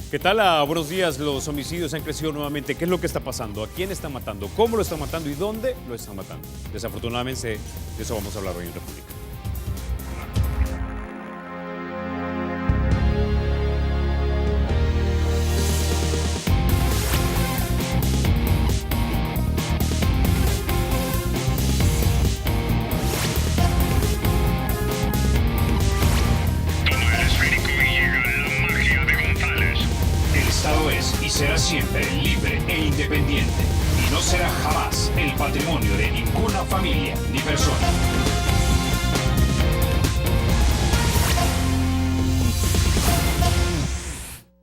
¿Qué tal? Buenos días. Los homicidios han crecido nuevamente. ¿Qué es lo que está pasando? ¿A quién están matando? ¿Cómo lo están matando? ¿Y dónde lo están matando? Desafortunadamente, de eso vamos a hablar hoy en República. Será siempre libre e independiente y no será jamás el patrimonio de ninguna familia ni persona.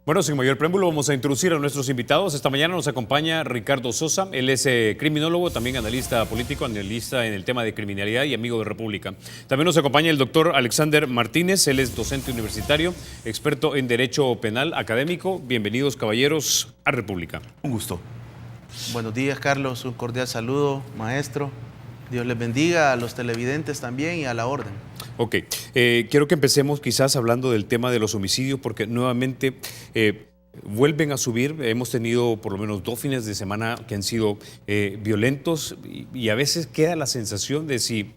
Bueno, sin mayor preámbulo, vamos a introducir a nuestros invitados. Esta mañana nos acompaña Ricardo Sosa. Él es criminólogo, también analista político, analista en el tema de criminalidad y amigo de República. También nos acompaña el doctor Alexander Martínez. Él es docente universitario, experto en Derecho Penal académico. Bienvenidos, caballeros, a República. Un gusto. Buenos días, Carlos. Un cordial saludo, maestro. Dios les bendiga, a los televidentes también y a la orden. Ok, quiero que empecemos quizás hablando del tema de los homicidios porque nuevamente vuelven a subir. Hemos tenido por lo menos 2 fines de semana que han sido violentos y a veces queda la sensación de si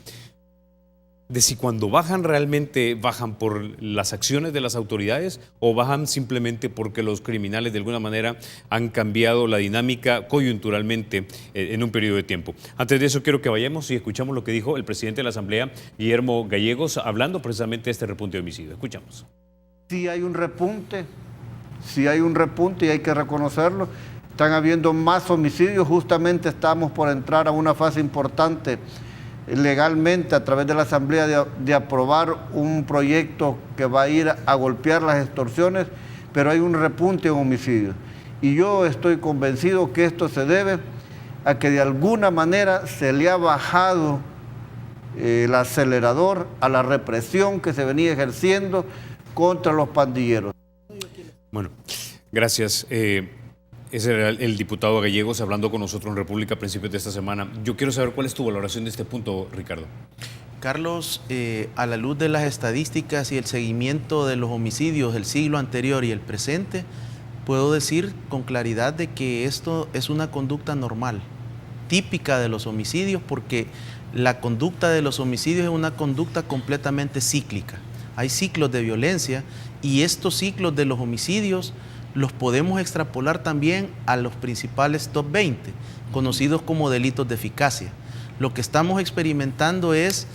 cuando bajan realmente bajan por las acciones de las autoridades o bajan simplemente porque los criminales de alguna manera han cambiado la dinámica coyunturalmente en un periodo de tiempo. Antes de eso quiero que vayamos y escuchamos lo que dijo el presidente de la Asamblea, Guillermo Gallegos, hablando precisamente de este repunte de homicidios. Escuchamos. Sí hay un repunte y hay que reconocerlo. Están habiendo más homicidios, justamente estamos por entrar a una fase importante legalmente a través de la Asamblea de aprobar un proyecto que va a ir a golpear las extorsiones, pero hay un repunte en homicidios. Y yo estoy convencido que esto se debe a que de alguna manera se le ha bajado el acelerador a la represión que se venía ejerciendo contra los pandilleros. Bueno, gracias. Ese era el diputado Gallegos hablando con nosotros en República a principios de esta semana. Yo quiero saber cuál es tu valoración de este punto, Ricardo. Carlos, a la luz de las estadísticas y el seguimiento de los homicidios del siglo anterior y el presente, puedo decir con claridad de que esto es una conducta normal, típica de los homicidios, porque la conducta de los homicidios es una conducta completamente cíclica. Hay ciclos de violencia y estos ciclos de los homicidios los podemos extrapolar también a los principales top 20, conocidos como delitos de eficacia. Lo que estamos experimentando es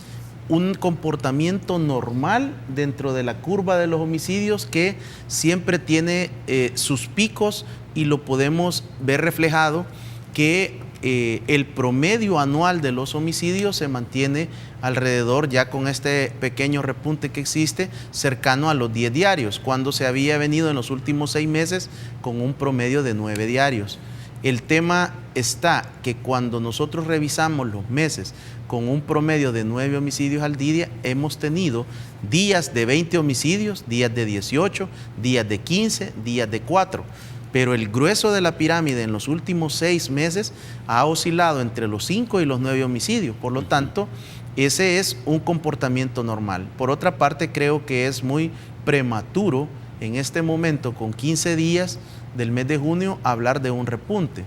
un comportamiento normal dentro de la curva de los homicidios que siempre tiene sus picos y lo podemos ver reflejado que el promedio anual de los homicidios se mantiene alrededor, ya con este pequeño repunte que existe, cercano a los 10 diarios, cuando se había venido en los últimos 6 meses con un promedio de 9 diarios. El tema está que cuando nosotros revisamos los meses con un promedio de 9 homicidios al día, hemos tenido días de 20 homicidios, días de 18, días de 15, días de 4. Pero el grueso de la pirámide en los últimos 6 meses ha oscilado entre los 5 y los 9 homicidios. Por lo tanto, ese es un comportamiento normal. Por otra parte, creo que es muy prematuro en este momento, con 15 días del mes de junio, hablar de un repunte.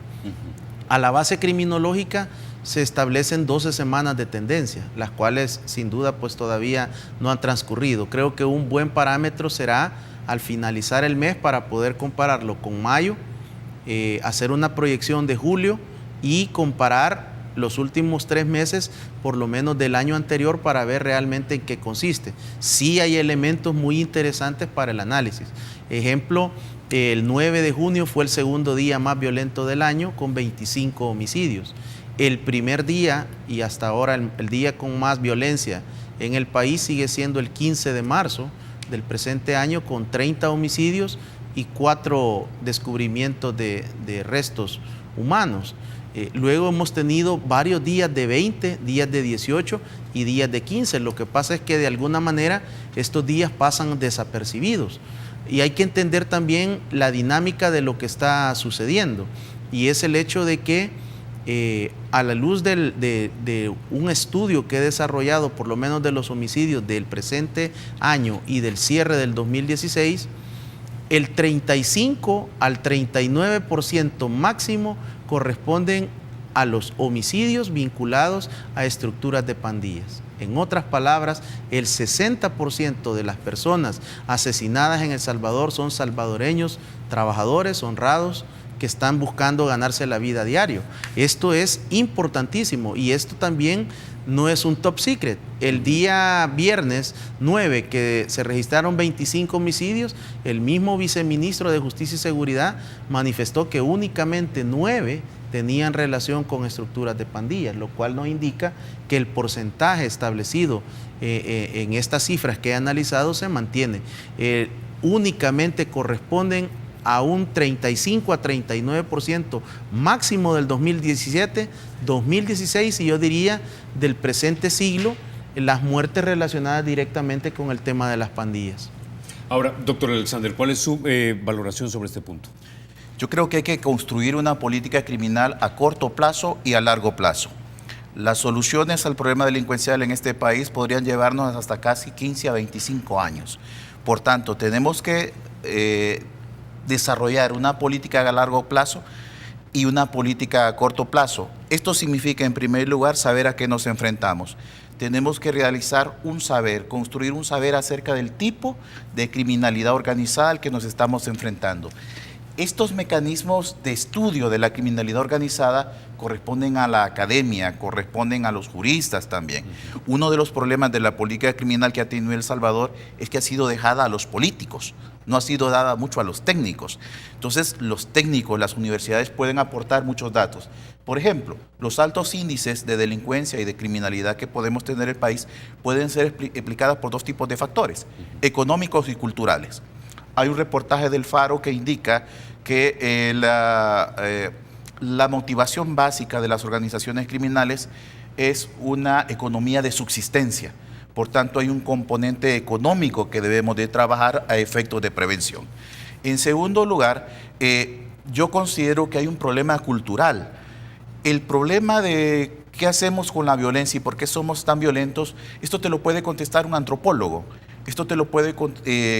A la base criminológica se establecen 12 semanas de tendencia, las cuales sin duda pues todavía no han transcurrido. Creo que un buen parámetro será al finalizar el mes para poder compararlo con mayo, hacer una proyección de julio y comparar los últimos 3 meses, por lo menos del año anterior, para ver realmente en qué consiste. Sí hay elementos muy interesantes para el análisis. Ejemplo, el 9 de junio fue el segundo día más violento del año con 25 homicidios. El primer día y hasta ahora el día con más violencia en el país sigue siendo el 15 de marzo del presente año con 30 homicidios y 4 descubrimientos de restos humanos. Luego hemos tenido varios días de 20, días de 18 y días de 15. Lo que pasa es que de alguna manera estos días pasan desapercibidos. Y hay que entender también la dinámica de lo que está sucediendo. Y es el hecho de que a la luz de un estudio que he desarrollado, por lo menos de los homicidios del presente año y del cierre del 2016, el 35 al 39% máximo corresponden a los homicidios vinculados a estructuras de pandillas. En otras palabras, el 60% de las personas asesinadas en El Salvador son salvadoreños, trabajadores, honrados, que están buscando ganarse la vida a diario. Esto es importantísimo y esto también no es un top secret. El día viernes 9, que se registraron 25 homicidios, el mismo viceministro de Justicia y Seguridad manifestó que únicamente 9 tenían relación con estructuras de pandillas, lo cual nos indica que el porcentaje establecido en estas cifras que he analizado se mantiene. Únicamente corresponden a un 35 a 39% máximo del 2017, 2016 y yo diría del presente siglo, las muertes relacionadas directamente con el tema de las pandillas. Ahora, doctor Alexander, ¿cuál es su valoración sobre este punto? Yo creo que hay que construir una política criminal a corto plazo y a largo plazo. Las soluciones al problema delincuencial en este país podrían llevarnos hasta casi 15 a 25 años. Por tanto, tenemos que desarrollar una política a largo plazo y una política a corto plazo. Esto significa, en primer lugar, saber a qué nos enfrentamos. Tenemos que realizar un saber, construir un saber acerca del tipo de criminalidad organizada al que nos estamos enfrentando. Estos mecanismos de estudio de la criminalidad organizada corresponden a la academia, corresponden a los juristas también. Uno de los problemas de la política criminal que ha tenido El Salvador es que ha sido dejada a los políticos, no ha sido dada mucho a los técnicos. Entonces, los técnicos, las universidades pueden aportar muchos datos. Por ejemplo, los altos índices de delincuencia y de criminalidad que podemos tener en el país pueden ser explicadas por dos tipos de factores, económicos y culturales. Hay un reportaje del Faro que indica que la motivación básica de las organizaciones criminales es una economía de subsistencia. Por tanto, hay un componente económico que debemos de trabajar a efectos de prevención. En segundo lugar, yo considero que hay un problema cultural. El problema de qué hacemos con la violencia y por qué somos tan violentos, esto te lo puede contestar un antropólogo. Esto te lo puede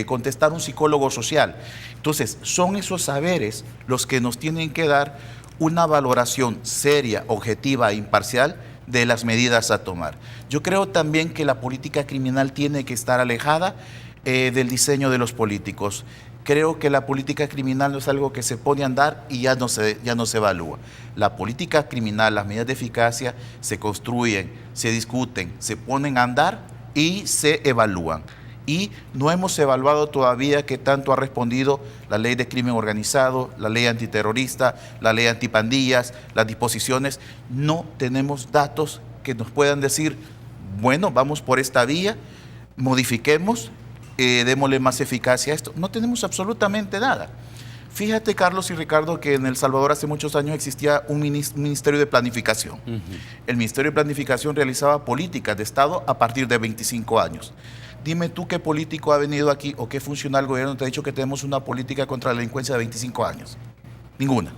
contestar un psicólogo social. Entonces, son esos saberes los que nos tienen que dar una valoración seria, objetiva e imparcial de las medidas a tomar. Yo creo también que la política criminal tiene que estar alejada del diseño de los políticos. Creo que la política criminal no es algo que se pone a andar y ya no se evalúa. La política criminal, las medidas de eficacia se construyen, se discuten, se ponen a andar y se evalúan. Y no hemos evaluado todavía qué tanto ha respondido la ley de crimen organizado, la ley antiterrorista, la ley antipandillas, las disposiciones. No tenemos datos que nos puedan decir, bueno, vamos por esta vía, modifiquemos, démosle más eficacia a esto. No tenemos absolutamente nada. Fíjate, Carlos y Ricardo, que en El Salvador hace muchos años existía un ministerio de planificación. El Ministerio de Planificación realizaba políticas de Estado a partir de 25 años. Dime tú qué político ha venido aquí o qué funcionario del gobierno te ha dicho que tenemos una política contra la delincuencia de 25 años. Ninguna.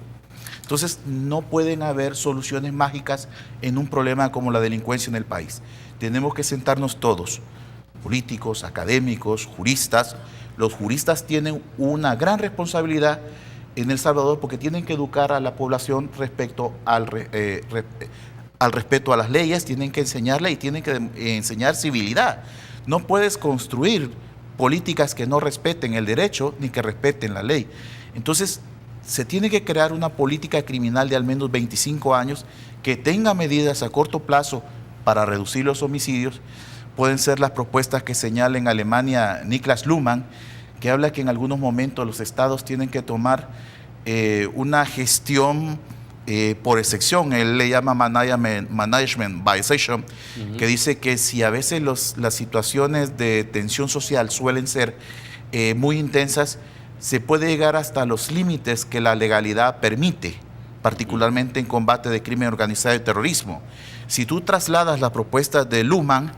Entonces, no pueden haber soluciones mágicas en un problema como la delincuencia en el país. Tenemos que sentarnos todos, políticos, académicos, juristas. Los juristas tienen una gran responsabilidad en El Salvador porque tienen que educar a la población respecto al respeto a las leyes, tienen que enseñarle y tienen que enseñar civilidad. No puedes construir políticas que no respeten el derecho ni que respeten la ley. Entonces, se tiene que crear una política criminal de al menos 25 años que tenga medidas a corto plazo para reducir los homicidios. Pueden ser las propuestas que señala en Alemania Niklas Luhmann, que habla que en algunos momentos los estados tienen que tomar una gestión por excepción. Él le llama management by exception, que dice que si a veces las situaciones de tensión social suelen ser muy intensas, se puede llegar hasta los límites que la legalidad permite, particularmente en combate de crimen organizado y terrorismo. Si tú trasladas la propuesta de Luhmann,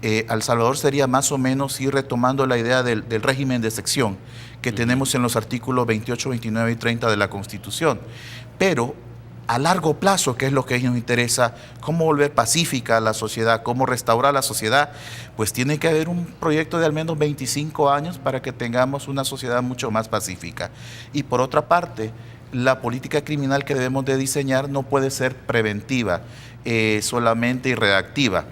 El Salvador sería más o menos ir retomando la idea del régimen de excepción que tenemos en los artículos 28, 29 y 30 de la Constitución. Pero a largo plazo, que es lo que a ellos nos interesa, cómo volver pacífica a la sociedad, cómo restaurar la sociedad, pues tiene que haber un proyecto de al menos 25 años para que tengamos una sociedad mucho más pacífica. Y por otra parte, la política criminal que debemos de diseñar no puede ser preventiva solamente y reactiva.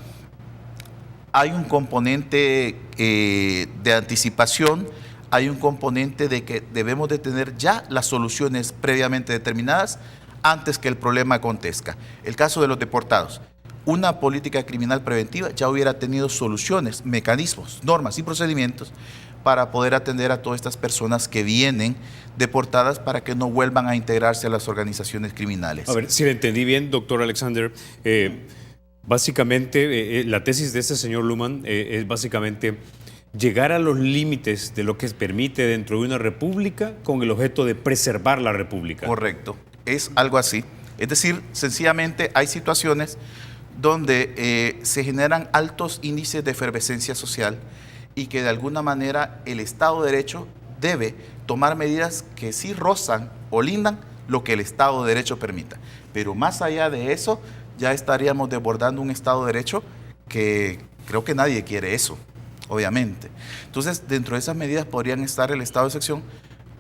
Hay un componente de anticipación, hay un componente de que debemos de tener ya las soluciones previamente determinadas antes que el problema acontezca. El caso de los deportados. Una política criminal preventiva ya hubiera tenido soluciones, mecanismos, normas y procedimientos para poder atender a todas estas personas que vienen deportadas para que no vuelvan a integrarse a las organizaciones criminales. A ver, si le entendí bien, doctor Alexander, básicamente la tesis de este señor Luhmann es básicamente llegar a los límites de lo que permite dentro de una república con el objeto de preservar la república. Correcto, es algo así. Es decir, sencillamente hay situaciones donde se generan altos índices de efervescencia social y que de alguna manera el Estado de Derecho debe tomar medidas que sí rozan o lindan lo que el Estado de Derecho permita. Pero más allá de eso, ya estaríamos desbordando un Estado de Derecho que creo que nadie quiere eso, obviamente. Entonces, dentro de esas medidas podrían estar el estado de excepción,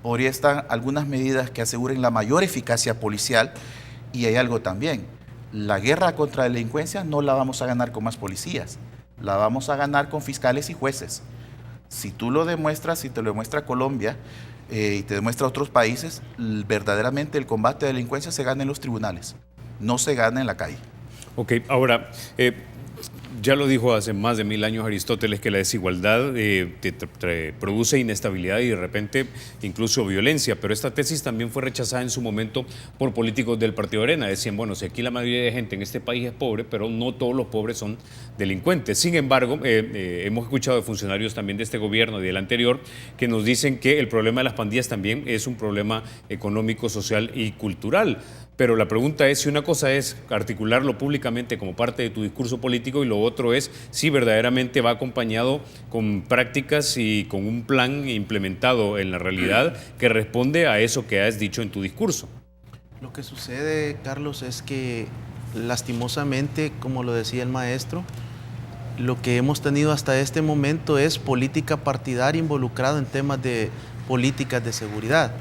podría estar algunas medidas que aseguren la mayor eficacia policial, y hay algo también, la guerra contra la delincuencia no la vamos a ganar con más policías, la vamos a ganar con fiscales y jueces. Si tú lo demuestras, si te lo demuestra Colombia y te demuestra otros países, verdaderamente el combate a la delincuencia se gana en los tribunales, no se gana en la calle. Ok, ahora, ya lo dijo hace más de 1000 años Aristóteles, que la desigualdad produce inestabilidad y de repente incluso violencia, pero esta tesis también fue rechazada en su momento por políticos del Partido Arena. Decían, bueno, si aquí la mayoría de gente en este país es pobre, pero no todos los pobres son delincuentes. Sin embargo, hemos escuchado de funcionarios también de este gobierno y del anterior que nos dicen que el problema de las pandillas también es un problema económico, social y cultural. Pero la pregunta es si una cosa es articularlo públicamente como parte de tu discurso político y lo otro es si verdaderamente va acompañado con prácticas y con un plan implementado en la realidad que responde a eso que has dicho en tu discurso. Lo que sucede, Carlos, es que lastimosamente, como lo decía el maestro, lo que hemos tenido hasta este momento es política partidaria involucrada en temas de políticas de seguridad.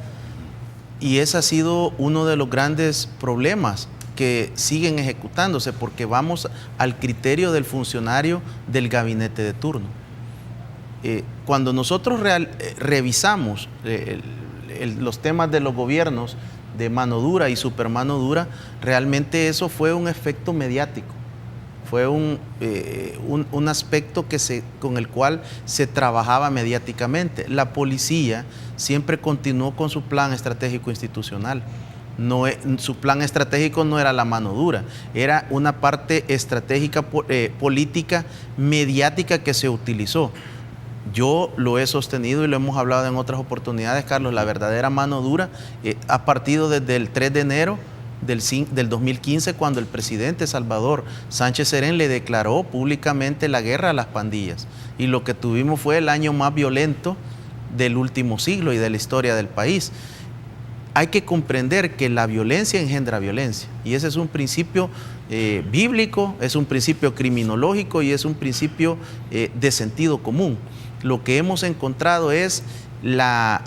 Y ese ha sido uno de los grandes problemas que siguen ejecutándose porque vamos al criterio del funcionario del gabinete de turno. Cuando nosotros revisamos los temas de los gobiernos de mano dura y supermano dura, realmente eso fue un efecto mediático. Fue un aspecto con el cual se trabajaba mediáticamente. La policía siempre continuó con su plan estratégico institucional. Su plan estratégico no era la mano dura, era una parte estratégica política mediática que se utilizó. Yo lo he sostenido y lo hemos hablado en otras oportunidades, Carlos, la verdadera mano dura ha partido desde el 3 de enero del 2015, cuando el presidente Salvador Sánchez Serén le declaró públicamente la guerra a las pandillas. Y lo que tuvimos fue el año más violento del último siglo y de la historia del país. Hay que comprender que la violencia engendra violencia. Y ese es un principio bíblico, es un principio criminológico y es un principio de sentido común. Lo que hemos encontrado es la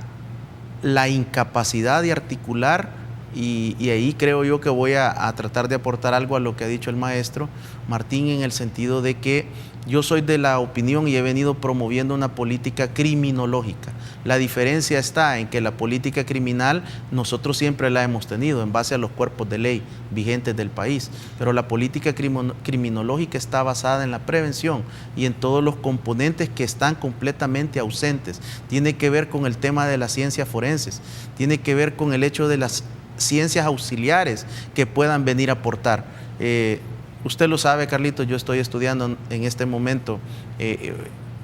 incapacidad de articular. Y ahí creo yo que voy a tratar de aportar algo a lo que ha dicho el maestro Martín, en el sentido de que yo soy de la opinión y he venido promoviendo una política criminológica. La diferencia está en que la política criminal nosotros siempre la hemos tenido en base a los cuerpos de ley vigentes del país, pero la política criminológica está basada en la prevención y en todos los componentes que están completamente ausentes. Tiene que ver con el tema de las ciencias forenses, tiene que ver con el hecho de las ciencias auxiliares que puedan venir a aportar. Usted lo sabe, Carlitos, yo estoy estudiando en este momento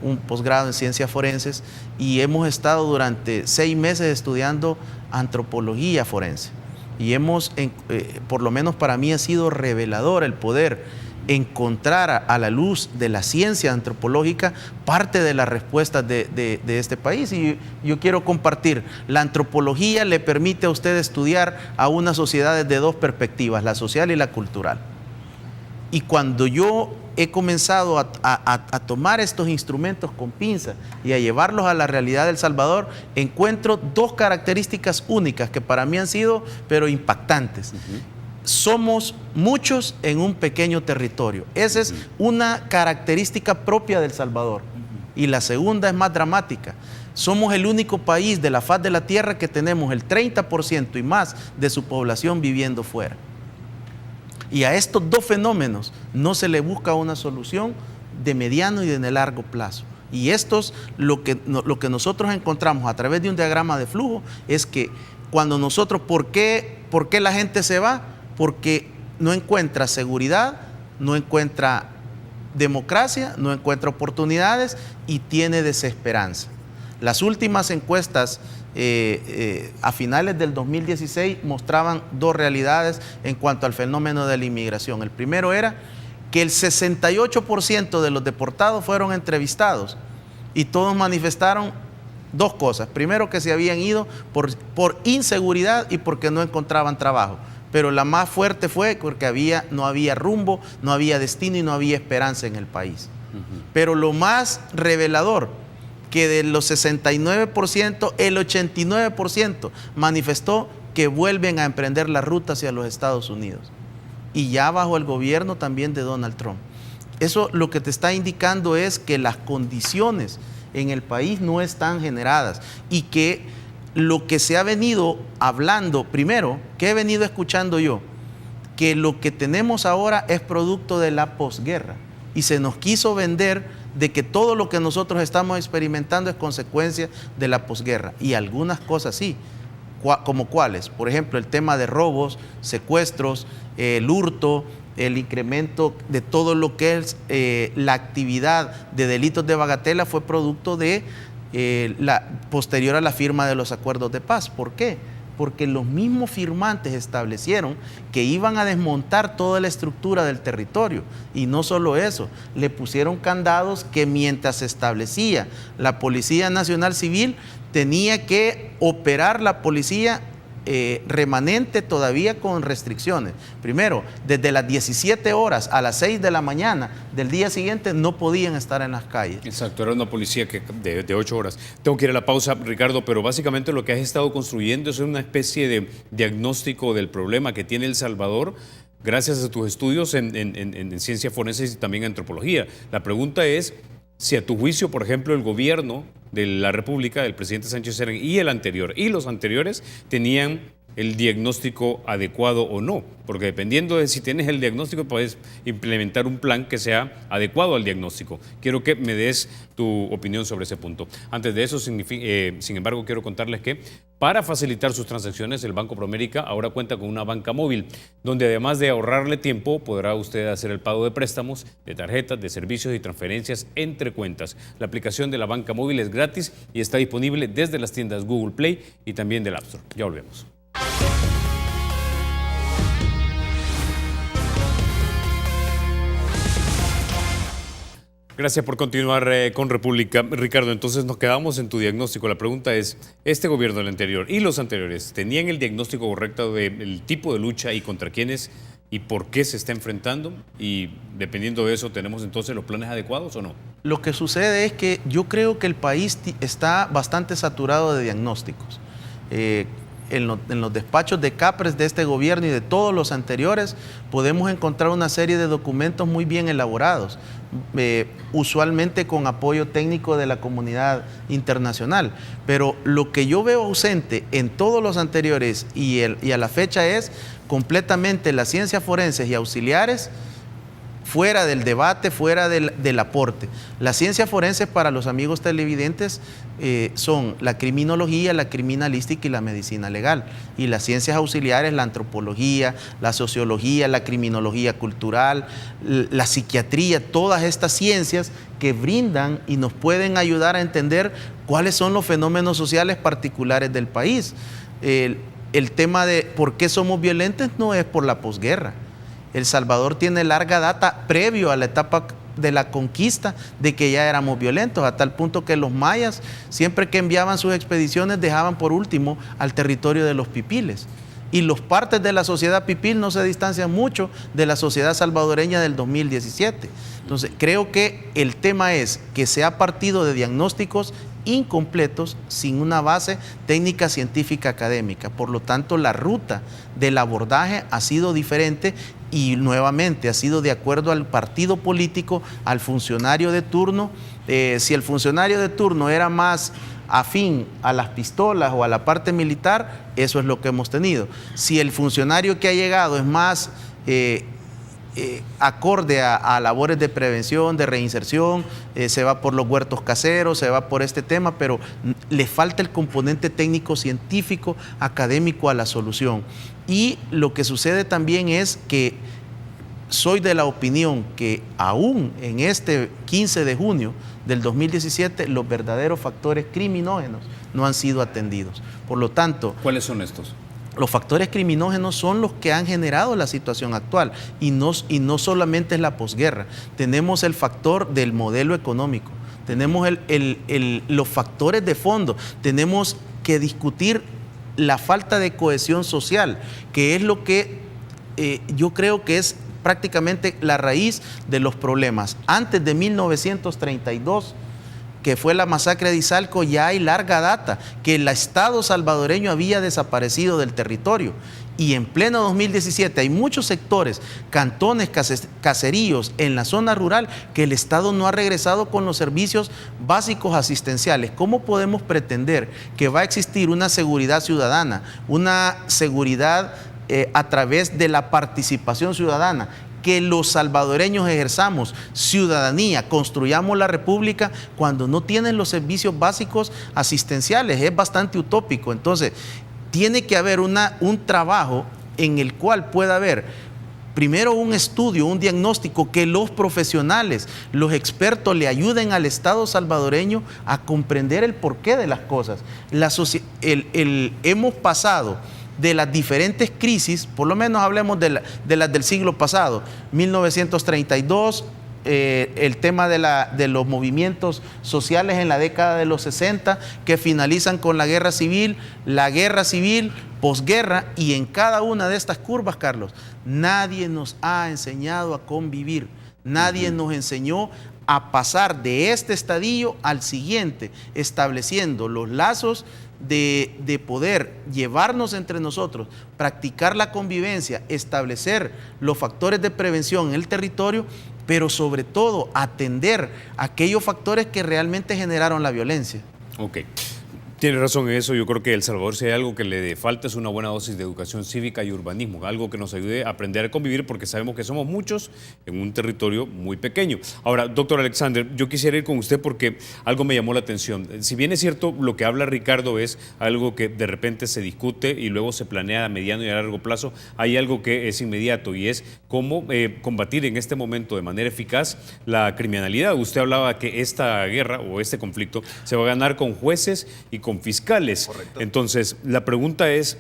un posgrado en ciencias forenses y hemos estado durante 6 meses estudiando antropología forense. Y por lo menos para mí ha sido revelador el poder encontrar a la luz de la ciencia antropológica parte de las respuestas de este país. Y yo quiero compartir, la antropología le permite a usted estudiar a una sociedad desde dos perspectivas, la social y la cultural. Y cuando yo he comenzado a tomar estos instrumentos con pinzas y a llevarlos a la realidad del Salvador, encuentro dos características únicas que para mí han sido, pero impactantes. Somos muchos en un pequeño territorio. Esa es una característica propia del Salvador. Y la segunda es más dramática. Somos el único país de la faz de la tierra que tenemos el 30% y más de su población viviendo fuera. Y a estos dos fenómenos no se le busca una solución de mediano y de largo plazo. Y esto es lo que nosotros encontramos a través de un diagrama de flujo, es que cuando nosotros, ¿por qué la gente se va? Porque no encuentra seguridad, no encuentra democracia, no encuentra oportunidades y tiene desesperanza. Las últimas encuestas a finales del 2016 mostraban dos realidades en cuanto al fenómeno de la inmigración. El primero era que el 68% de los deportados fueron entrevistados y todos manifestaron dos cosas. Primero, que se habían ido por inseguridad y porque no encontraban trabajo. Pero la más fuerte fue porque no había rumbo, no había destino y no había esperanza en el país. Pero lo más revelador, que de los 69%, el 89% manifestó que vuelven a emprender la ruta hacia los Estados Unidos. Y ya bajo el gobierno también de Donald Trump. Eso lo que te está indicando es que las condiciones en el país no están generadas y que lo que se ha venido hablando, primero, ¿qué he venido escuchando yo? Que lo que tenemos ahora es producto de la posguerra y se nos quiso vender de que todo lo que nosotros estamos experimentando es consecuencia de la posguerra. Y algunas cosas sí, como cuáles. Por ejemplo, el tema de robos, secuestros, el hurto, el incremento de todo lo que es la actividad de delitos de bagatela fue producto de posterior a la firma de los acuerdos de paz. ¿Por qué? Porque los mismos firmantes establecieron que iban a desmontar toda la estructura del territorio. Y no solo eso, le pusieron candados que mientras se establecía la Policía Nacional Civil, tenía que operar la policía remanente todavía con restricciones. Primero, desde las 17 horas a las 6 de la mañana del día siguiente no podían estar en las calles. Exacto, era una policía de 8 horas. Tengo que ir a la pausa, Ricardo, pero básicamente lo que has estado construyendo es una especie de diagnóstico del problema que tiene El Salvador gracias a tus estudios en ciencias forenses y también en antropología. La pregunta es si a tu juicio, por ejemplo, el gobierno de la República, del presidente Sánchez Serén y el anterior y los anteriores tenían el diagnóstico adecuado o no, porque dependiendo de si tienes el diagnóstico puedes implementar un plan que sea adecuado al diagnóstico. Quiero que me des tu opinión sobre ese punto. Antes de eso, sin embargo, quiero contarles que para facilitar sus transacciones, el Banco Promérica ahora cuenta con una banca móvil, donde además de ahorrarle tiempo, podrá usted hacer el pago de préstamos, de tarjetas, de servicios y transferencias entre cuentas. La aplicación de la banca móvil es gratis y está disponible desde las tiendas Google Play y también del App Store. Ya volvemos. Gracias por continuar con República. Ricardo, entonces nos quedamos en tu diagnóstico. La pregunta es, ¿este gobierno del anterior y los anteriores tenían el diagnóstico correcto del tipo de lucha y contra quiénes y por qué se está enfrentando? Y dependiendo de eso, ¿tenemos entonces los planes adecuados o no? Lo que sucede es que yo creo que el país está bastante saturado de diagnósticos. En los despachos de CAPRES de este gobierno y de todos los anteriores podemos encontrar una serie de documentos muy bien elaborados, usualmente con apoyo técnico de la comunidad internacional. Pero lo que yo veo ausente en todos los anteriores y a la fecha es completamente las ciencias forenses y auxiliares fuera del debate, fuera del aporte. Las ciencias forenses para los amigos televidentes son la criminología, la criminalística y la medicina legal. Y las ciencias auxiliares, la antropología, la sociología, la criminología cultural, la psiquiatría, todas estas ciencias que brindan y nos pueden ayudar a entender cuáles son los fenómenos sociales particulares del país. El tema de por qué somos violentos no es por la posguerra. El Salvador tiene larga data previo a la etapa de la conquista de que ya éramos violentos, a tal punto que los mayas, siempre que enviaban sus expediciones, dejaban por último al territorio de los pipiles. Y los partes de la sociedad pipil no se distancian mucho de la sociedad salvadoreña del 2017. Entonces, creo que el tema es que se ha partido de diagnósticos incompletos sin una base técnica científica académica. Por lo tanto, la ruta del abordaje ha sido diferente y nuevamente ha sido de acuerdo al partido político, al funcionario de turno. Si el funcionario de turno era más afín a las pistolas o a la parte militar, eso es lo que hemos tenido. Si el funcionario que ha llegado es más acorde a labores de prevención, de reinserción, se va por los huertos caseros, se va por este tema, pero le falta el componente técnico, científico, académico a la solución. Y lo que sucede también es que soy de la opinión que aún en este 15 de junio del 2017 los verdaderos factores criminógenos no han sido atendidos. Por lo tanto, ¿cuáles son estos? Los factores criminógenos son los que han generado la situación actual y no solamente es la posguerra. Tenemos el factor del modelo económico, tenemos los factores de fondo, tenemos que discutir la falta de cohesión social, que es lo que yo creo que es prácticamente la raíz de los problemas. Antes de 1932, que fue la masacre de Izalco, ya hay larga data que el Estado salvadoreño había desaparecido del territorio. Y en pleno 2017 hay muchos sectores, cantones, caseríos en la zona rural que el Estado no ha regresado con los servicios básicos asistenciales. ¿Cómo podemos pretender que va a existir una seguridad ciudadana, una seguridad a través de la participación ciudadana, que los salvadoreños ejerzamos ciudadanía, construyamos la república cuando no tienen los servicios básicos asistenciales? Es bastante utópico. Entonces, tiene que haber un trabajo en el cual pueda haber primero un estudio, un diagnóstico, que los profesionales, los expertos le ayuden al Estado salvadoreño a comprender el porqué de las cosas. Hemos pasado de las diferentes crisis, por lo menos hablemos de las del siglo pasado, 1932, el tema de los movimientos sociales en la década de los 60, que finalizan con la guerra civil, posguerra, y en cada una de estas curvas, Carlos, nadie nos ha enseñado a convivir, nadie nos enseñó a pasar de este estadio al siguiente, estableciendo los lazos de poder llevarnos entre nosotros, practicar la convivencia, establecer los factores de prevención en el territorio, pero sobre todo atender aquellos factores que realmente generaron la violencia. Ok. Tiene razón en eso. Yo creo que El Salvador, si hay algo que le falta, es una buena dosis de educación cívica y urbanismo, algo que nos ayude a aprender a convivir, porque sabemos que somos muchos en un territorio muy pequeño. Ahora, doctor Alexander, yo quisiera ir con usted porque algo me llamó la atención. Si bien es cierto, lo que habla Ricardo es algo que de repente se discute y luego se planea a mediano y a largo plazo, hay algo que es inmediato y es cómo combatir en este momento de manera eficaz la criminalidad. Usted hablaba que esta guerra o este conflicto se va a ganar con jueces y con fiscales. Correcto. Entonces, la pregunta es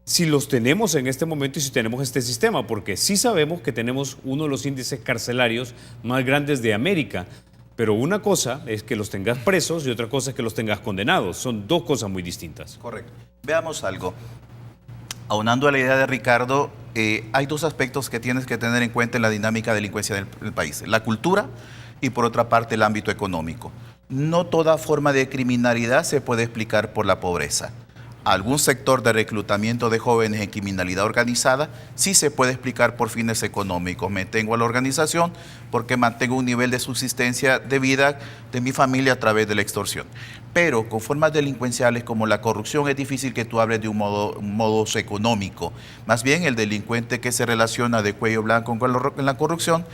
si los tenemos en este momento y si tenemos este sistema, porque sí sabemos que tenemos uno de los índices carcelarios más grandes de América, pero una cosa es que los tengas presos y otra cosa es que los tengas condenados. Son dos cosas muy distintas. Correcto. Veamos algo. Aunando a la idea de Ricardo, hay dos aspectos que tienes que tener en cuenta en la dinámica de delincuencia del país: la cultura y, por otra parte, el ámbito económico. No toda forma de criminalidad se puede explicar por la pobreza. Algún sector de reclutamiento de jóvenes en criminalidad organizada sí se puede explicar por fines económicos. Me tengo a la organización porque mantengo un nivel de subsistencia de vida de mi familia a través de la extorsión. Pero con formas delincuenciales como la corrupción es difícil que tú hables de un modo económico. Más bien el delincuente que se relaciona de cuello blanco con la corrupción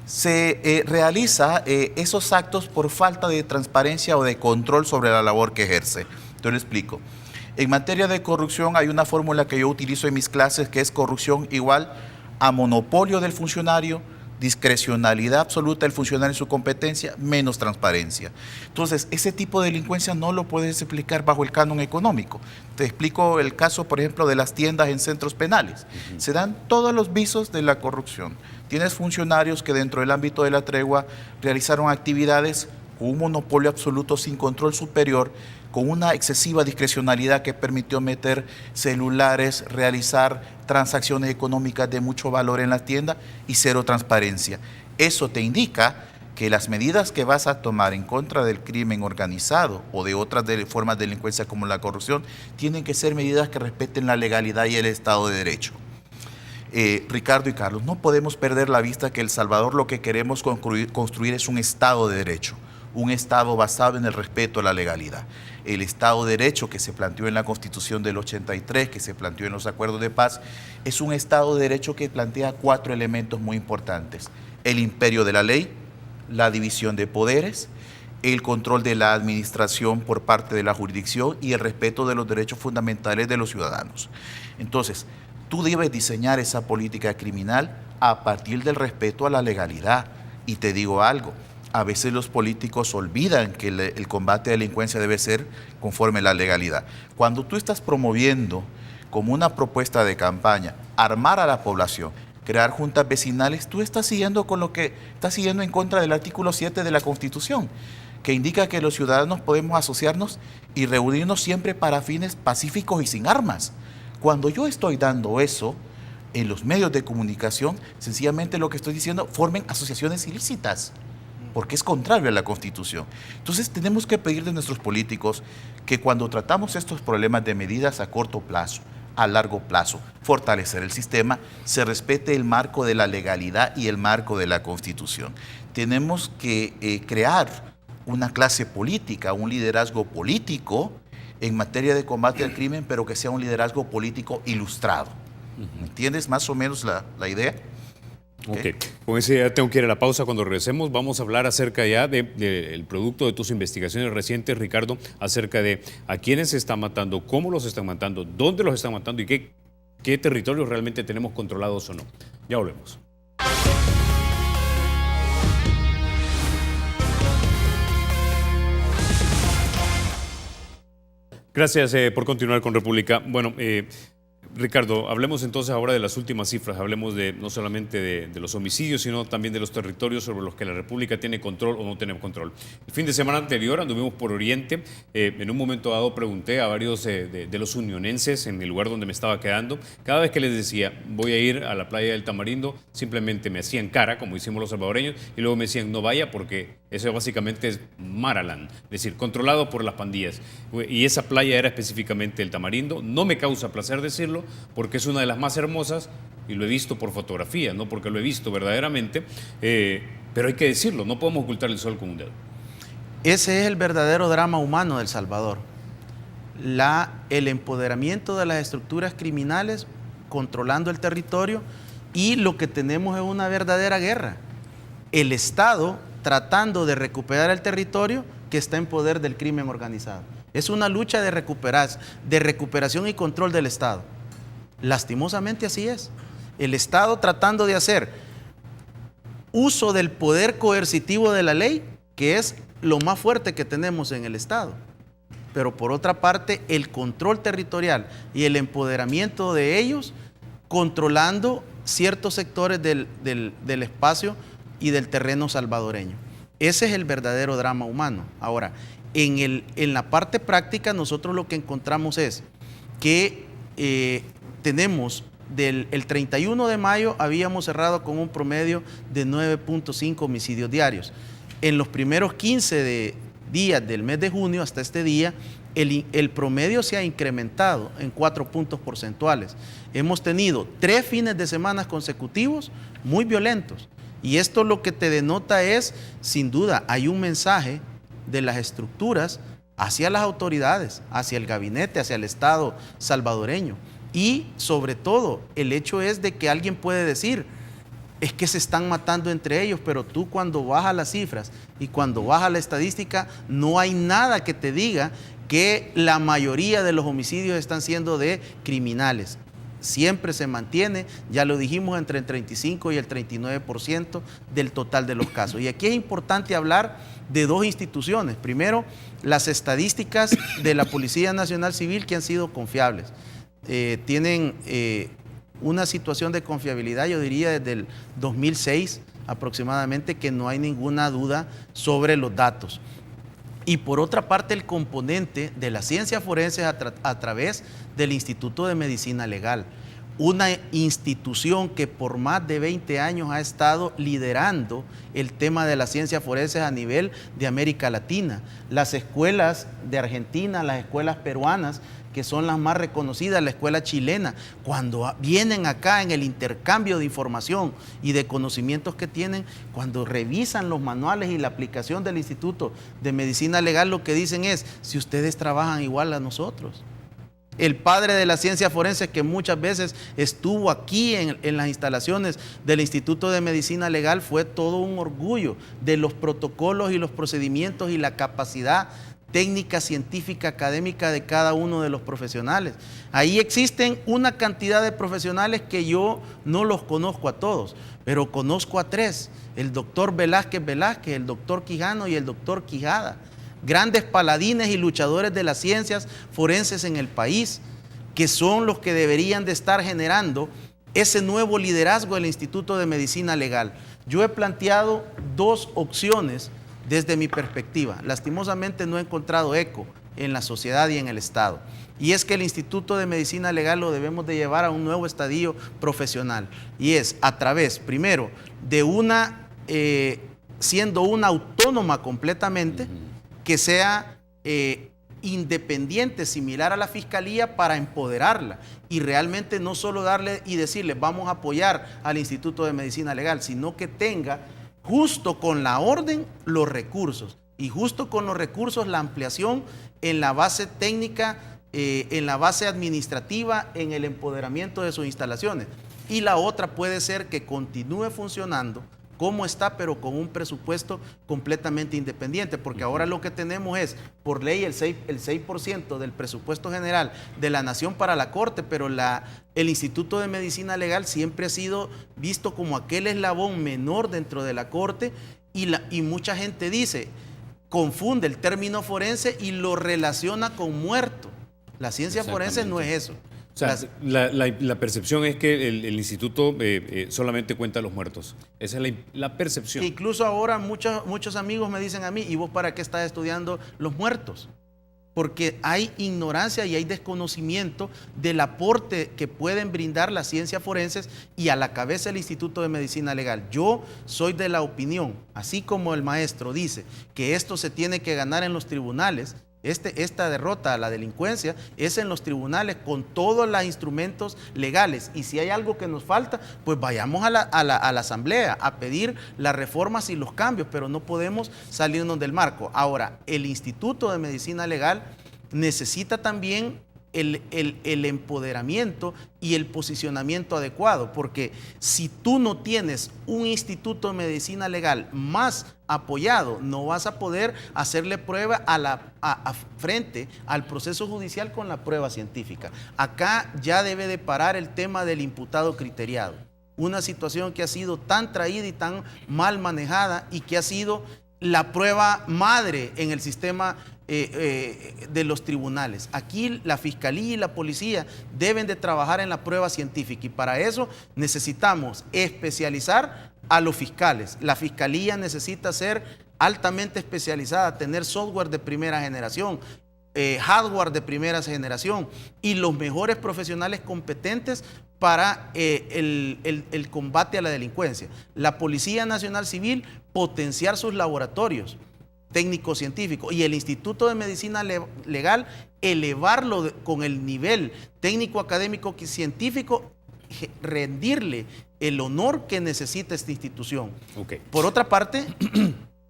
se realiza esos actos por falta de transparencia o de control sobre la labor que ejerce. Te lo explico. En materia de corrupción hay una fórmula que yo utilizo en mis clases que es corrupción igual a monopolio del funcionario, discrecionalidad absoluta del funcionario en su competencia, menos transparencia. Entonces, ese tipo de delincuencia no lo puedes explicar bajo el canon económico. Te explico el caso, por ejemplo, de las tiendas en centros penales. Se dan todos los visos de la corrupción. Tienes funcionarios que dentro del ámbito de la tregua realizaron actividades con un monopolio absoluto sin control superior, con una excesiva discrecionalidad que permitió meter celulares, realizar transacciones económicas de mucho valor en la tienda y cero transparencia. Eso te indica que las medidas que vas a tomar en contra del crimen organizado o de otras formas de delincuencia como la corrupción tienen que ser medidas que respeten la legalidad y el Estado de Derecho. Ricardo y Carlos, no podemos perder la vista que El Salvador lo que queremos construir es un Estado de Derecho, un Estado basado en el respeto a la legalidad. El Estado de Derecho que se planteó en la Constitución del 83, que se planteó en los acuerdos de paz, es un Estado de Derecho que plantea 4 elementos muy importantes: el imperio de la ley, la división de poderes, el control de la administración por parte de la jurisdicción y el respeto de los derechos fundamentales de los ciudadanos. Entonces, tú debes diseñar esa política criminal a partir del respeto a la legalidad. Y te digo algo, a veces los políticos olvidan que el combate a la delincuencia debe ser conforme a la legalidad. Cuando tú estás promoviendo como una propuesta de campaña armar a la población, crear juntas vecinales, tú estás siguiendo en contra del artículo 7 de la Constitución, que indica que los ciudadanos podemos asociarnos y reunirnos siempre para fines pacíficos y sin armas. Cuando yo estoy dando eso en los medios de comunicación, sencillamente lo que estoy diciendo, formen asociaciones ilícitas, porque es contrario a la Constitución. Entonces tenemos que pedir de nuestros políticos que cuando tratamos estos problemas de medidas a corto plazo, a largo plazo, fortalecer el sistema, se respete el marco de la legalidad y el marco de la Constitución. Tenemos que crear una clase política, un liderazgo político en materia de combate al crimen, pero que sea un liderazgo político ilustrado. ¿Me entiendes más o menos la idea? Okay. Con esa idea tengo que ir a la pausa. Cuando regresemos vamos a hablar acerca ya del producto de tus investigaciones recientes, Ricardo, acerca de a quiénes se están matando, cómo los están matando, dónde los están matando y qué territorios realmente tenemos controlados o no. Ya volvemos. Gracias por continuar con República. Bueno, Ricardo, hablemos entonces ahora de las últimas cifras, hablemos no solamente de los homicidios, sino también de los territorios sobre los que la República tiene control o no tiene control. El fin de semana anterior anduvimos por Oriente, en un momento dado pregunté a varios de los unionenses en el lugar donde me estaba quedando, cada vez que les decía voy a ir a la playa del Tamarindo, simplemente me hacían cara, como hicimos los salvadoreños, y luego me decían no vaya porque eso básicamente es Maraland, es decir, controlado por las pandillas, y esa playa era específicamente el Tamarindo. No me causa placer decirlo, porque es una de las más hermosas y lo he visto por fotografía, no porque lo he visto verdaderamente, pero hay que decirlo, no podemos ocultar el sol con un dedo. Ese es el verdadero drama humano de El Salvador. El empoderamiento de las estructuras criminales controlando el territorio, y lo que tenemos es una verdadera guerra. El Estado tratando de recuperar el territorio que está en poder del crimen organizado. Es una lucha de recuperación y control del Estado. Lastimosamente así es. El Estado tratando de hacer uso del poder coercitivo de la ley, que es lo más fuerte que tenemos en el Estado. Pero por otra parte, el control territorial y el empoderamiento de ellos, controlando ciertos sectores del espacio y del terreno salvadoreño. Ese es el verdadero drama humano. Ahora, en la parte práctica, nosotros lo que encontramos es que tenemos el 31 de mayo habíamos cerrado con un promedio de 9.5 homicidios diarios. En los primeros 15 días del mes de junio hasta este día, el promedio se ha incrementado en 4 puntos porcentuales. Hemos tenido 3 fines de semana consecutivos muy violentos. Y esto lo que te denota es, sin duda, hay un mensaje de las estructuras hacia las autoridades, hacia el gabinete, hacia el Estado salvadoreño. Y sobre todo, el hecho es de que alguien puede decir, es que se están matando entre ellos, pero tú cuando bajas las cifras y cuando bajas la estadística, no hay nada que te diga que la mayoría de los homicidios están siendo de criminales. siempre se mantiene, ya lo dijimos, entre el 35 y el 39% del total de los casos. Y aquí es importante hablar de dos instituciones. Primero, las estadísticas de la Policía Nacional Civil, que han sido confiables. Tienen una situación de confiabilidad, yo diría desde el 2006 aproximadamente, que no hay ninguna duda sobre los datos. Y por otra parte, el componente de la ciencia forense a través del Instituto de Medicina Legal, una institución que por más de 20 años ha estado liderando el tema de la ciencia forense a nivel de América Latina. Las escuelas de Argentina, las escuelas peruanas, que son las más reconocidas, la escuela chilena, cuando vienen acá en el intercambio de información y de conocimientos que tienen, cuando revisan los manuales y la aplicación del Instituto de Medicina Legal, lo que dicen es: si ustedes trabajan igual a nosotros. El padre de la ciencia forense, que muchas veces estuvo aquí en las instalaciones del Instituto de Medicina Legal, fue todo un orgullo de los protocolos y los procedimientos y la capacidad técnica, científica, académica de cada uno de los profesionales. Ahí existen una cantidad de profesionales que yo no los conozco a todos, pero conozco a tres: el doctor Velázquez, el doctor Quijano y el doctor Quijada. Grandes paladines y luchadores de las ciencias forenses en el país, que son los que deberían de estar generando ese nuevo liderazgo del Instituto de Medicina Legal. Yo he planteado dos opciones desde mi perspectiva. Lastimosamente no he encontrado eco en la sociedad y en el Estado. Y es que el Instituto de Medicina Legal lo debemos de llevar a un nuevo estadio profesional. Y es a través, primero, de siendo una autónoma completamente, que sea independiente, similar a la Fiscalía, para empoderarla y realmente no solo darle y decirle vamos a apoyar al Instituto de Medicina Legal, sino que tenga justo con la orden los recursos, y justo con los recursos la ampliación en la base técnica, en la base administrativa, en el empoderamiento de sus instalaciones. Y la otra puede ser que continúe funcionando como está, pero con un presupuesto completamente independiente, porque ahora lo que tenemos es, por ley, el 6% del presupuesto general de la Nación para la Corte, pero el Instituto de Medicina Legal siempre ha sido visto como aquel eslabón menor dentro de la Corte, y mucha gente confunde el término forense y lo relaciona con muerto. La ciencia forense no es eso. O sea, la percepción es que el instituto solamente cuenta los muertos. Esa es la percepción. Incluso ahora muchos amigos me dicen a mí: ¿y vos para qué estás estudiando los muertos? Porque hay ignorancia y hay desconocimiento del aporte que pueden brindar las ciencias forenses y a la cabeza del Instituto de Medicina Legal. Yo soy de la opinión, así como el maestro dice que esto se tiene que ganar en los tribunales, esta derrota a la delincuencia es en los tribunales con todos los instrumentos legales, y si hay algo que nos falta, pues vayamos a la asamblea a pedir las reformas y los cambios, pero no podemos salirnos del marco. Ahora, el Instituto de Medicina Legal necesita también el empoderamiento y el posicionamiento adecuado, porque si tú no tienes un Instituto de Medicina Legal más apoyado, no vas a poder hacerle prueba frente al proceso judicial con la prueba científica. Acá ya debe de parar el tema del imputado criteriado, una situación que ha sido tan traída y tan mal manejada, y que ha sido la prueba madre en el sistema de los tribunales. Aquí la Fiscalía y la Policía deben de trabajar en la prueba científica, y para eso necesitamos especializar a los fiscales. La Fiscalía necesita ser altamente especializada, tener software de primera generación, hardware de primera generación, y los mejores profesionales competentes para el combate a la delincuencia. La Policía Nacional Civil, potenciar sus laboratorios técnico-científico, y el Instituto de Medicina Legal, elevarlo con el nivel técnico-académico y científico, rendirle el honor que necesita esta institución. Okay. Por otra parte,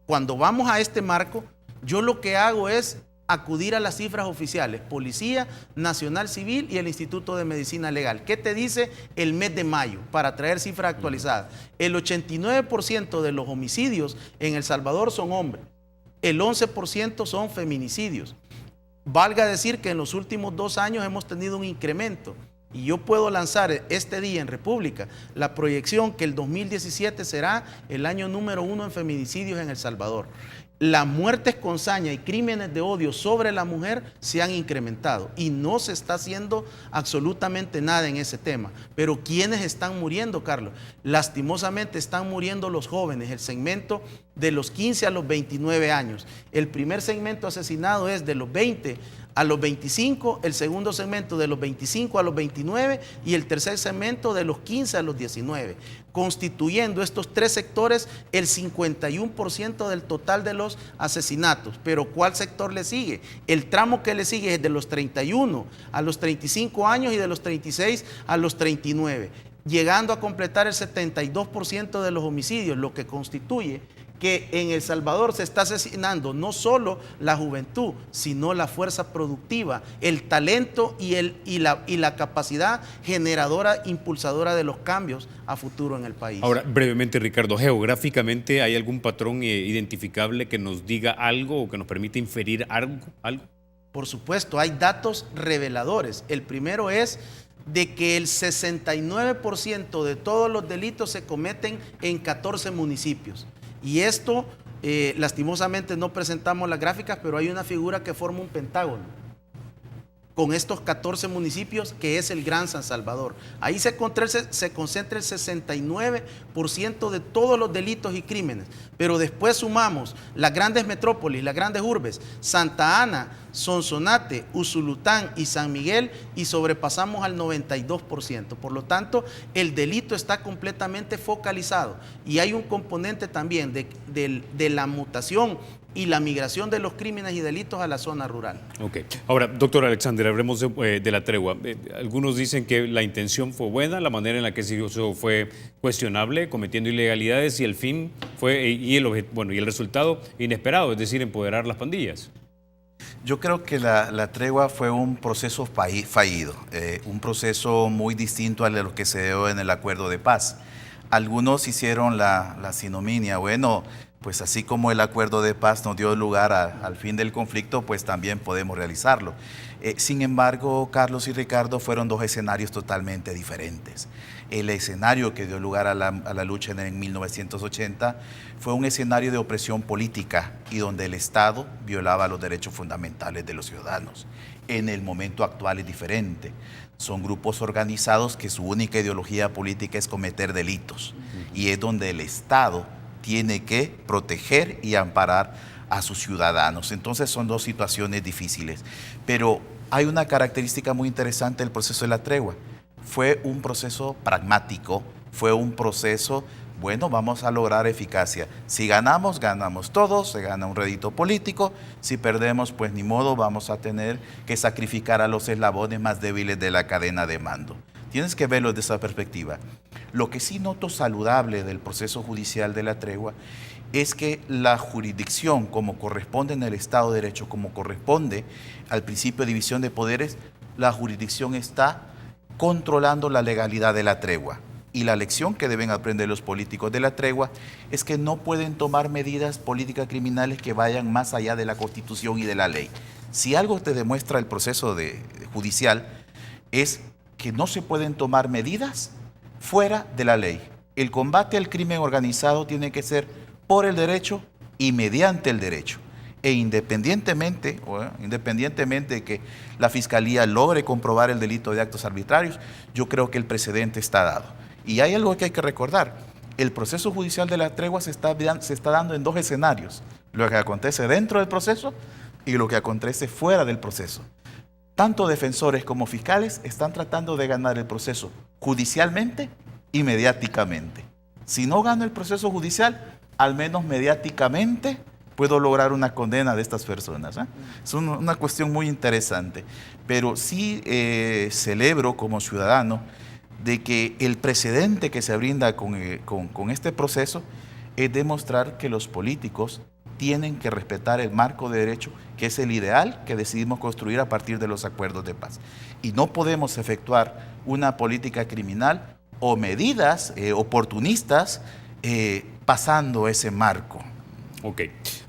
cuando vamos a este marco, yo lo que hago es acudir a las cifras oficiales: Policía Nacional Civil y el Instituto de Medicina Legal. ¿Qué te dice el mes de mayo? Para traer cifras actualizadas. El 89% de los homicidios en El Salvador son hombres. El 11% son feminicidios. Valga decir que en los últimos 2 años hemos tenido un incremento Y yo puedo lanzar este día en República la proyección que el 2017 será el año número 1 en feminicidios en El Salvador. Las muertes con saña y crímenes de odio sobre la mujer se han incrementado y no se está haciendo absolutamente nada en ese tema. Pero ¿quiénes están muriendo, Carlos? Lastimosamente están muriendo los jóvenes, el segmento de los 15 a los 29 años. El primer segmento asesinado es de los 20 a los 25, el segundo segmento de los 25 a los 29 y el tercer segmento de los 15 a los 19, constituyendo estos tres sectores el 51% del total de los asesinatos. Pero ¿cuál sector le sigue? El tramo que le sigue es de los 31 a los 35 años y de los 36 a los 39, llegando a completar el 72% de los homicidios, lo que constituye que en El Salvador se está asesinando no solo la juventud, sino la fuerza productiva, el talento y la capacidad generadora, impulsadora de los cambios a futuro en el país. Ahora, brevemente, Ricardo, geográficamente, ¿hay algún patrón identificable que nos diga algo o que nos permita inferir algo? Por supuesto, hay datos reveladores. El primero es de que el 69% de todos los delitos se cometen en 14 municipios. Y esto, lastimosamente no presentamos las gráficas, pero hay una figura que forma un pentágono con estos 14 municipios, que es el Gran San Salvador. Ahí se concentra el 69% de todos los delitos y crímenes. Pero después sumamos las grandes metrópolis, las grandes urbes, Santa Ana, Sonsonate, Usulután y San Miguel, y sobrepasamos al 92%. Por lo tanto, el delito está completamente focalizado. Y hay un componente también de la mutación y la migración de los crímenes y delitos a la zona rural. Ok. Ahora, doctor Alexander, hablemos de la tregua. Algunos dicen que la intención fue buena, la manera en la que se hizo fue cuestionable, cometiendo ilegalidades, y el fin fue, y el resultado inesperado, es decir, empoderar las pandillas. Yo creo que la tregua fue un proceso fallido, un proceso muy distinto a lo que se dio en el acuerdo de paz. Algunos hicieron la sinominia, bueno, pues así como el acuerdo de paz nos dio lugar al fin del conflicto, pues también podemos realizarlo. Sin embargo, Carlos y Ricardo, fueron dos escenarios totalmente diferentes. El escenario que dio lugar a la lucha en 1980 fue un escenario de opresión política y donde el Estado violaba los derechos fundamentales de los ciudadanos. En el momento actual es diferente. Son grupos organizados que su única ideología política es cometer delitos, y es donde el Estado tiene que proteger y amparar a sus ciudadanos. Entonces son dos situaciones difíciles. Pero hay una característica muy interesante del proceso de la tregua. Fue un proceso pragmático, fue un proceso, bueno, vamos a lograr eficacia. Si ganamos, ganamos todos, se gana un rédito político. Si perdemos, pues ni modo, vamos a tener que sacrificar a los eslabones más débiles de la cadena de mando. Tienes que verlo desde esa perspectiva. Lo que sí noto saludable del proceso judicial de la tregua es que la jurisdicción, como corresponde en el Estado de Derecho, como corresponde al principio de división de poderes, la jurisdicción está controlando la legalidad de la tregua. Y la lección que deben aprender los políticos de la tregua es que no pueden tomar medidas políticas criminales que vayan más allá de la Constitución y de la ley. Si algo te demuestra el proceso judicial es que no se pueden tomar medidas fuera de la ley. El combate al crimen organizado tiene que ser por el derecho y mediante el derecho. E independientemente de que la Fiscalía logre comprobar el delito de actos arbitrarios, yo creo que el precedente está dado. Y hay algo que hay que recordar. El proceso judicial de la tregua se está dando en dos escenarios. Lo que acontece dentro del proceso y lo que acontece fuera del proceso. Tanto defensores como fiscales están tratando de ganar el proceso judicialmente y mediáticamente. Si no gano el proceso judicial, al menos mediáticamente puedo lograr una condena de estas personas. Es una cuestión muy interesante. Pero sí celebro como ciudadano de que el precedente que se brinda con este proceso es demostrar que los políticos tienen que respetar el marco de derecho, que es el ideal que decidimos construir a partir de los acuerdos de paz. Y no podemos efectuar una política criminal o medidas oportunistas pasando ese marco. Ok.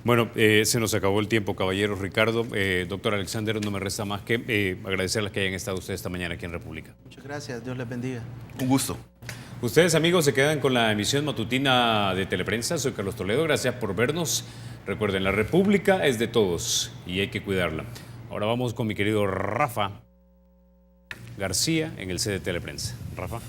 Bueno, se nos acabó el tiempo, caballeros. Ricardo, doctor Alexander, no me resta más que agradecerles que hayan estado ustedes esta mañana aquí en República. Muchas gracias, Dios les bendiga. Un gusto. Ustedes, amigos, se quedan con la emisión matutina de Teleprensa. Soy Carlos Toledo, gracias por vernos. Recuerden, la República es de todos y hay que cuidarla. Ahora vamos con mi querido Rafa García en el sede de Teleprensa. Rafa.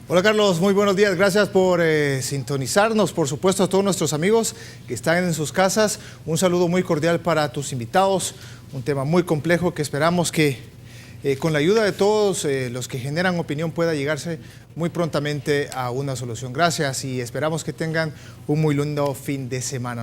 Hola Carlos, muy buenos días. Gracias por sintonizarnos. Por supuesto a todos nuestros amigos que están en sus casas. Un saludo muy cordial para tus invitados. Un tema muy complejo que esperamos que con la ayuda de todos los que generan opinión pueda llegarse muy prontamente a una solución. Gracias y esperamos que tengan un muy lindo fin de semana.